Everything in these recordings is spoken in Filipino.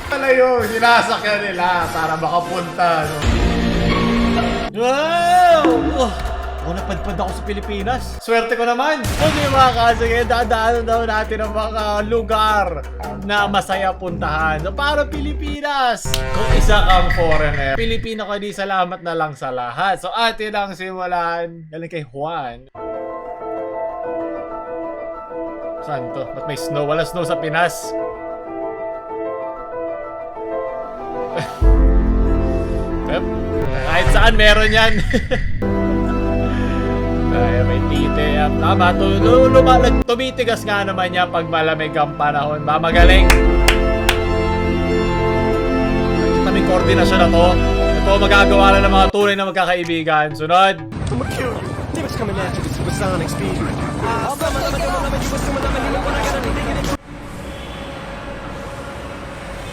Pala yun, sinasakyan nila para makapunta, no? Wow! Oh, napadpad ako sa Pilipinas. Swerte ko naman. Okay mga kasi, kaya dadaanan daw natin ang mga lugar na masaya puntahan. So, para Pilipinas. Kung isa kang foreigner, Pilipino ka di salamat na lang sa lahat. So, atin ang simulan. Galing kay Juan. Saan to? Ba't may snow? Wala snow sa Pinas. Kahit saan meron yan. Ay, may tite. Tama, tumitigas nga naman niya pag malamig ang panahon. Magaling. Nakita may koordinasyon na to. Ito magagawa na ng mga tunay na magkakaibigan. Sunod.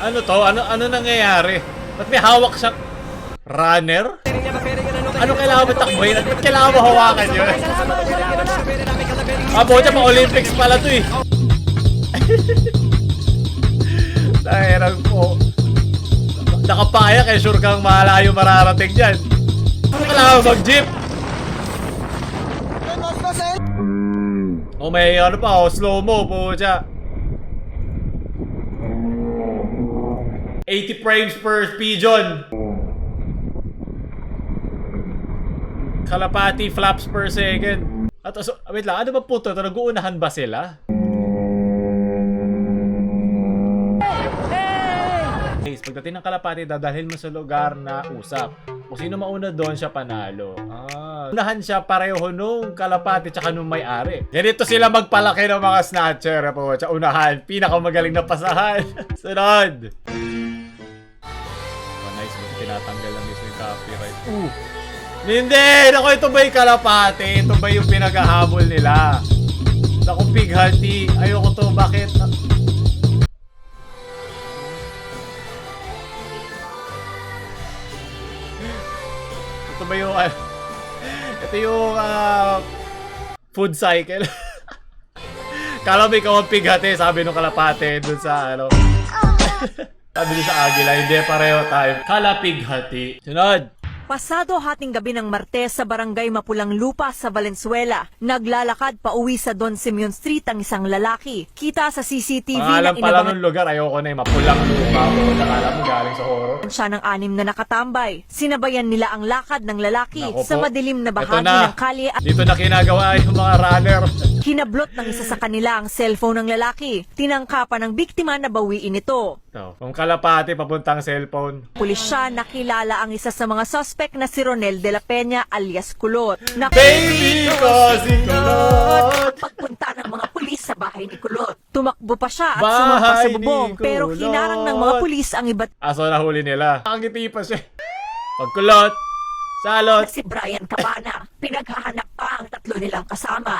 Ano to? Ano nangyayari? Ba't may hawak siyang runner? Ano kailangan mo takboyin? At ba't kailangan mo hawakan yun? Buti pa Olympics pala to eh. Tahirang po. Nakapaya kaya sure kang malayo mararating dyan. Ano kailangan mo mag-jeep? Oh, may ano pa, slow-mo po siya. 80 frames per pigeon. Kalapati flaps per second. At so, wait lang, ano ba po ito? Nag-uunahan ba sila? Hey! Pagdating ng kalapati, dadalhin mo sa lugar na usap. Kung sino mauna doon, siya panalo. Unahan siya pareho nung kalapati tsaka nung may-ari. Ganito sila magpalaki ng mga snatcher. Po. Tsaka unahan, pinakamagaling na pasahan. Sunod! Nice, tinatanggal lang mismo yung copyright. Hindi! Naku, ito ba yung kalapati? Ito ba yung pinaghahabol nila? Naku, pighati. Ayoko to. Bakit? Ito ba yung... ito yung... food cycle. Kala mo ikaw ang pighati, sabi nung kalapati dun sa ano... sabi dun sa agila, hindi pareho tayo. Kalapighati. Sunod! Pasado hating gabi ng Martes sa barangay Mapulang Lupa sa Valenzuela, naglalakad pa uwi sa Don Simeon Street ang isang lalaki. Kita sa CCTV na inabangan ng lugar, ayoko na yung Mapulang Lupa. Nakala mo galing sa horror. Siya ng 6 na nakatambay. Sinabayan nila ang lakad ng lalaki sa madilim na bahagi ng kalye. Dito na kinagawa yung mga runner. Kinablot ng isa sa kanila ang cellphone ng lalaki. Tinangkapan ng biktima na bawiin ito. Kung kalapati papuntang cellphone. Pulisya nakilala ang isa sa mga suspect na si Ronel de la Peña alias Kulot. Baby ko si Kulot! Pagpunta ng mga pulis sa bahay ni Kulot. Tumakbo pa siya at sumampa sa bubong pero hinarang ng mga pulis ang iba't aso nahuli nila. Nakangiti pa siya. Pagkulot, salot. Si Brian Cabana. Pinaghahanap pa ang 3 nilang kasama.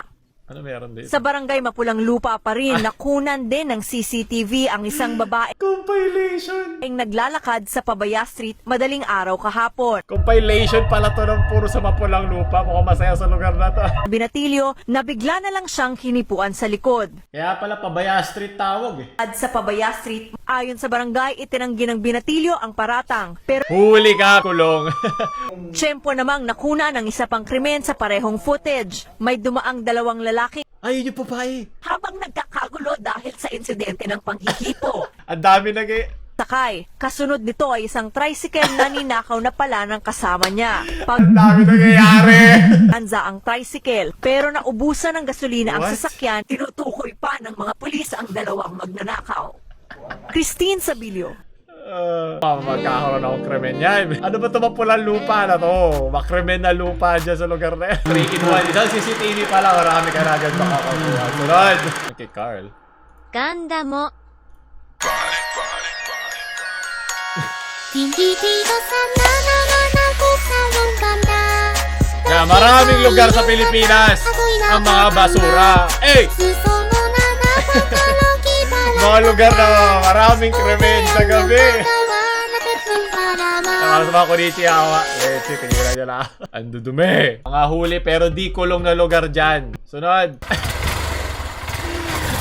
Ano meron dito? Sa barangay Mapulang Lupa pa rin, nakunan din ng CCTV ang isang babae compilation ang naglalakad sa Pabaya Street madaling araw kahapon. Compilation pala to ng puro sa Mapulang Lupa. Mukhang masaya sa lugar na to. Binatilyo na bigla na lang siyang hinipuan sa likod. Kaya pala Pabaya Street tawag eh. At sa Pabaya Street, ayon sa barangay, itinanggi ng Binatilyo ang paratang. Pero huli ka, kulong. tiyempo namang nakuna ng isa pang krimen sa parehong footage. May dumaang 2 lalaki. Ay, yung babae. Habang nagkakagulo dahil sa insidente ng panghihipo. Ang dami Sakay. Kasunod nito ay isang tricycle na ninakaw na pala ng kasama niya. Ang dami nangyayari. Anza ang tricycle, pero naubusan ng gasolina ang What? sasakyan. Tinutukoy pa ng mga pulis ang 2 magnanakaw. Christine Sabilio. Magkakaroon akong krimen yan. Ano ba ito Mapulang Lupa na to? Makrimen na lupa dyan sa lugar na yan. 3-in-1. Isang CCTV pala. Marami ka na agad makakakuha. Sunod. Okay, Carl. Ganda mo. Kaya maraming lugar sa Pilipinas ang mga basura. Eh! Mga lugar na maraming krimen sa gabi. Nakasama ko ni Chiawa. Tingnan nyo na. Ang dudumi. Mga huli pero di kulong na lugar dyan. Sunod.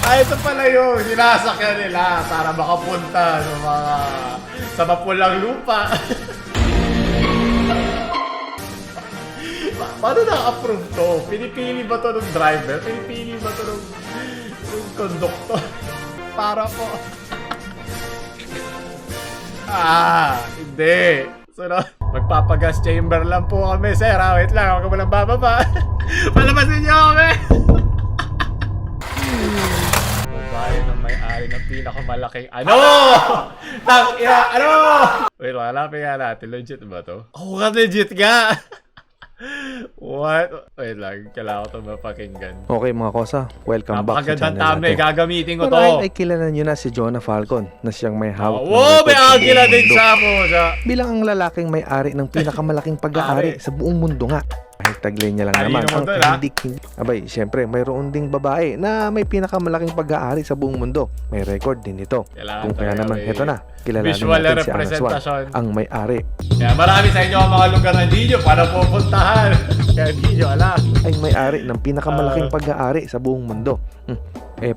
Ito pala yung sinasakyan nila para makapunta sa mapulang lupa. Paano na-approve to? Pinipili ba to ng driver? Pinipili ba to ng conductor? Para po. Hindi. So, magpapagas chamber lang po kami, sir. Wait lang, huwag ka walang bababa. Palabasin niyo kami. Babae ng may-ari ng pinakamalaking ano? Ano? Wait, hanapin nga natin. Legit ba to? Oo nga, legit nga. What? Wait lang, kailangan ko ito mapakinggan. Okay mga kosa, welcome back sa channel natin. Gagamitin ko to. Marahil ay kilala nyo na si Jonah Falcon na siyang may hawak ng Wow, may record sa agila buong din mundo. sa mo siya. Bilang ang lalaking may-ari ng pinakamalaking pag-aari sa buong mundo nga. Kahit taglay niya lang Ay, naman naman ang doon, ha? kahindik. Abay, syempre mayroon ding babae na may pinakamalaking pag-aari sa buong mundo. May record din ito. Kailangan Kung kaya talaga naman, may heto na. Kilalanin visual natin si representation. Anaswan, ang may-ari. Kaya marami sa inyo ang mga lugar na hindi nyo para pupuntahan. Kaya hindi nyo alam. Ay may-ari ng pinakamalaking pag-aari sa buong mundo.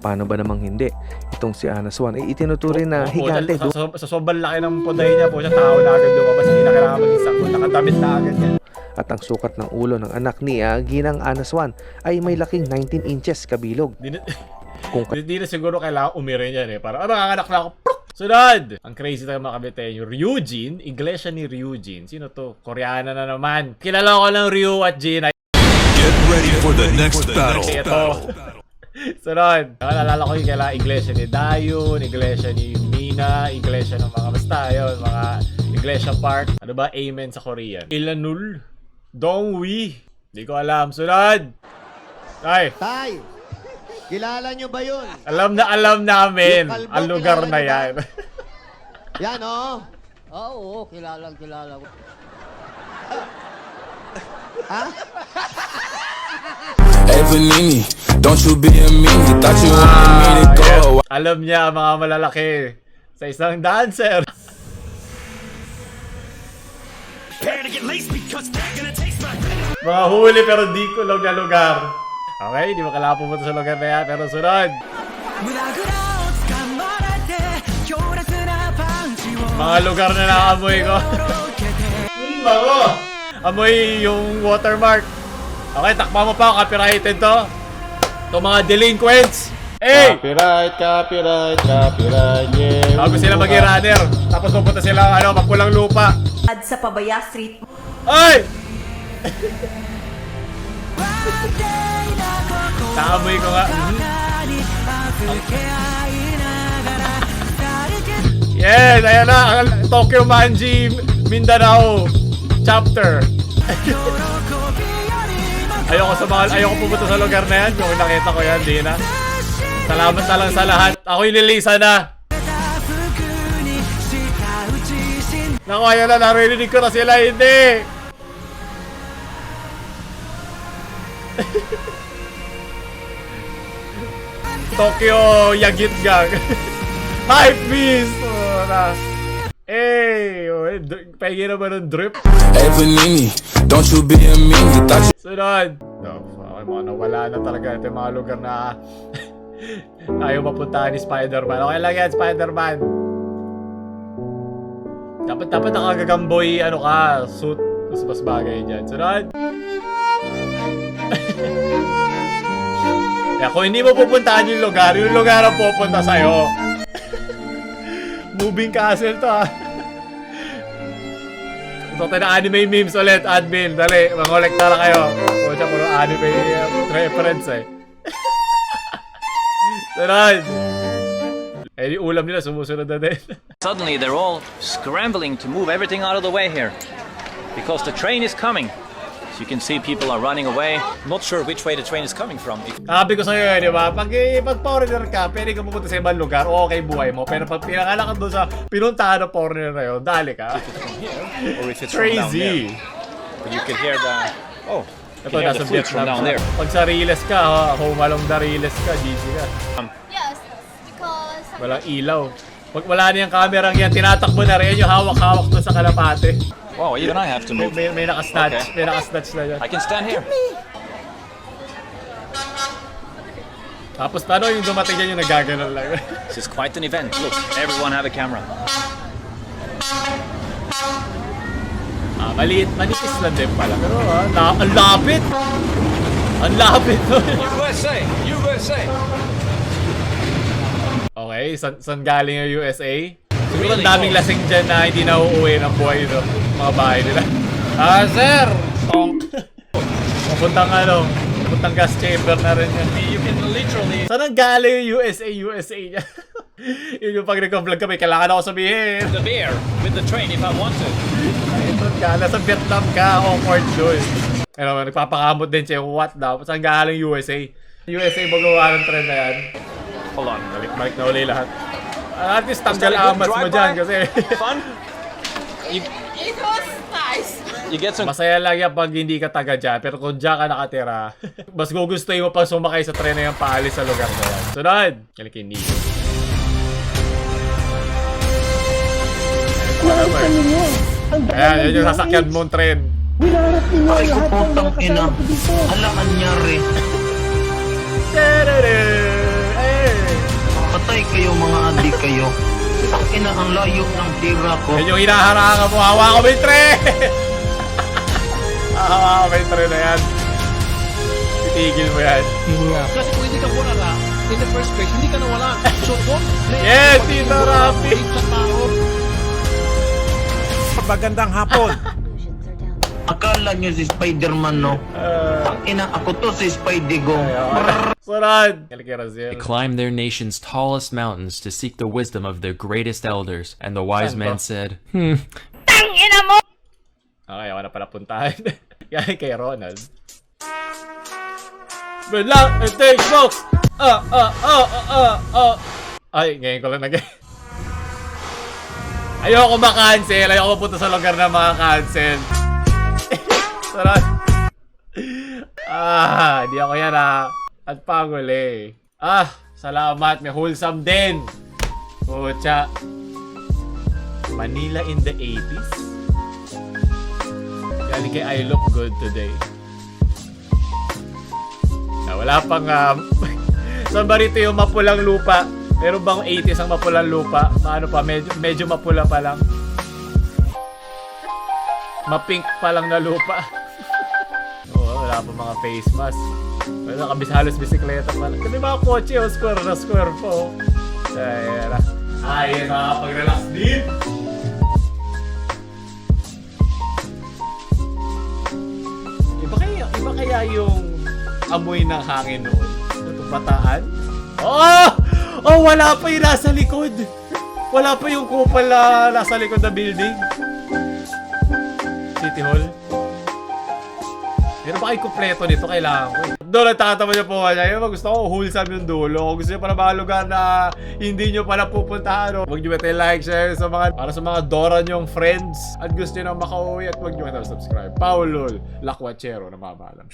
Paano ba namang hindi? Itong si Anaswan ay itinuturing na higante. Sa sobrang laki ng poday niya po siya, tao na agad lumabas. Hindi na kailangan maging sakto. Nakadamit na agad yan. At ang sukat ng ulo ng anak ni Ginang Anaswan ay may laking 19 inches kabilog. Hindi na siguro kailangan umirin yan eh. Para, makakanak na ako. Sunod! Ang crazy na mga kabitenyo. Ryujin, iglesia ni Ryujin. Sino to? Koreana na naman. Kilala ko lang Ryu at Jin. Get ready for the next battle. Ito. Sunod. Nalala ko yung kailangan iglesia ni Dayun, iglesia ni Mina, iglesia ng mga basta yun, mga iglesia park. Ano ba? Amen sa Korean. Ilanul. Dongwi. Hindi ko alam. Sunod! Ay! Tay, kilala nyo ba yun? Alam na alam namin ang lugar na yan. Yan, oh. Oo, kilala ko. Ha? Hey Panini, don't you be a meanie. Thought you wanted me to go. Alam niya ang mga malalaki sa isang dancer. Mga huli pero di kulog na lugar. Okay, di mo kailangan pumunta sa lugar na yan, pero sunod. Mga lugar na naamoy ko. Bango! Amoy yung watermark. Okay, takpa mo pa, copyrighted to. Ito mga delinquents. Hey! Copyright, yeah. Bago sila maging runner. Tapos pupunta sila, mapulang lupa. At sa Pabaya Street, Ay! Naamoy ko nga. Yes, ayan na. Ang Tokyo Manji Mindanao chapter. Ayoko pumunta sa lugar na yan. Kung nakita ko yan, di na. Salamat na lang sa lahat. Ako'y lilisa na. Naku, ayan na. Narinig ko na sila. Hindi. Tokyo Yagit Gang. Hype beast! Pahingi naman ng drip. Hey Panini, don't you be a meanie. Thought you Sunod! No, okay, mga nawala na talaga. Ito yung mga lugar na ayaw mapuntahan ni Spider-Man. Okay lang yan, Spider-Man. Dapat nakagagamboy, suit. Mas bagay dyan. Sunod! Kung hindi mo pupuntahan yung lugar ang pupunta sa'yo. Moving castle to, ha. So, tayo na anime memes ulit, admin. Dali, mangolekta na kayo. O, siya puro anime reference, eh. Sunod! Eh, yung ulam nila, sumusunod na din. Suddenly, they're all scrambling to move everything out of the way here. Because the train is coming. As you can see, people are running away. Not sure which way the train is coming from. Sabi ko sa'yo, di ba? Pag foreigner ka, pwede ka pupunta sa ibang lugar, okay buhay mo. Pero pag pinakala ka doon sa pinuntahan ng foreigner na yun, dali ka. Or if it's from down Crazy! there. But you can hear the... Oh, you Ito, can hear nasa the flutes from Vietnam. down there. Pag sa Riles ka, home along the Riles ka, GG ka. Yes, because Walang ilaw. Pag wala na yung camera yan, tinatakbo na rin yung hawak-hawak doon sa kalapate. Wow, even I have to move. May nakasnatch. Okay. May nakasnatch na yan. I can stand here. Tapos paano yung dumating dyan yung nagaganon lang? This is quite an event. Look, everyone have a camera. Manipis lang din pala. Pero ang lapit! Ang lapit nun! USA! USA! Okay, saan galing yung USA? Siguro ang daming lasing dyan na hindi na uuwi ng buhay ito. Mga bahay nila. Sir! Tonk! Papuntang gas chamber na rin yan. You can literally... Saan ang galing yung USA niya? Yun yung pag nag-vlog kami, kailangan ako sabihin. The bear with the train if I want to. Ito ka, nasa Vietnam ka, awkward doon. Ano, nagpapakamot din siya, what daw? Saan galing USA? USA magawa ng trend na yan. Hold on. Balik na uli lahat. At least tanggal amas mo dyan kasi. Fun? It was nice. You get some... Masaya lang yan pag hindi ka taga dyan. Pero kung dyan ka nakatira, mas gugustuhin mo pang sumakay sa tren na yan paalis sa lugar na yan. Sunod! Kalikin niyo. Ayan, yun yung sasakyan mong tren. Ay, putang ina. Alangan niya rin. Patay kayo mga adik kayo. Putang ina, ang layo ng tira ko. Yan yung hinaharangan mo. Hawa ko may tren! Hawa ko may tren na yan. Titigil mo yan. Kasi kung hindi ka wala na, in the first place, hindi ka nawala. So, don't blame Yes, Tito Rafi! Magandang hapon. Akala niyo si Spider-Man, no? Ang ina, ako to si Spidey-Go. Sunod! They climbed their nation's tallest mountains to seek the wisdom of their greatest elders, and the wise man said, Okay, ako na pala puntahan. Yan kay Ronald. Good luck and thanks, folks! Ay, ngayon ko lang nag- Ayoko makancel. Ayoko punta sa lugar na maka-cancel. Sarap. Di ako yan At pagol eh. Salamat. May wholesome din. Pucha. Manila in the 80s? Galing kay I look good today. Wala pang saan ba rito yung mapulang lupa? Meron bang 80s ang mapulang lupa? Ano pa? Medyo mapula pa lang. Mapink pa lang na lupa. Oo, wala pa mga face mask. Wala, halos bisikleta pa lang. Kami mga kotse, square na square po. Ayan. Ayan, nakakapag-relax din. Iba kaya yung amoy ng hangin noon? Itong bataan? Wala pa yung nasa likod. Wala pa yung kupal na nasa likod na building. City Hall. Pero baka yung kumpleto nito, kailangan ko eh. Doon, nagtatama niyo po kanya. Yung gusto ko, wholesome yung dulo. Kung gusto niyo pa na mga lugar na hindi niyo pala pupuntahan, huwag niyo bete like, share para sa mga Dora niyong friends. At gusto niyo na makauwi at huwag niyo bete subscribe. PaoLUL, lakwachero na mamalam.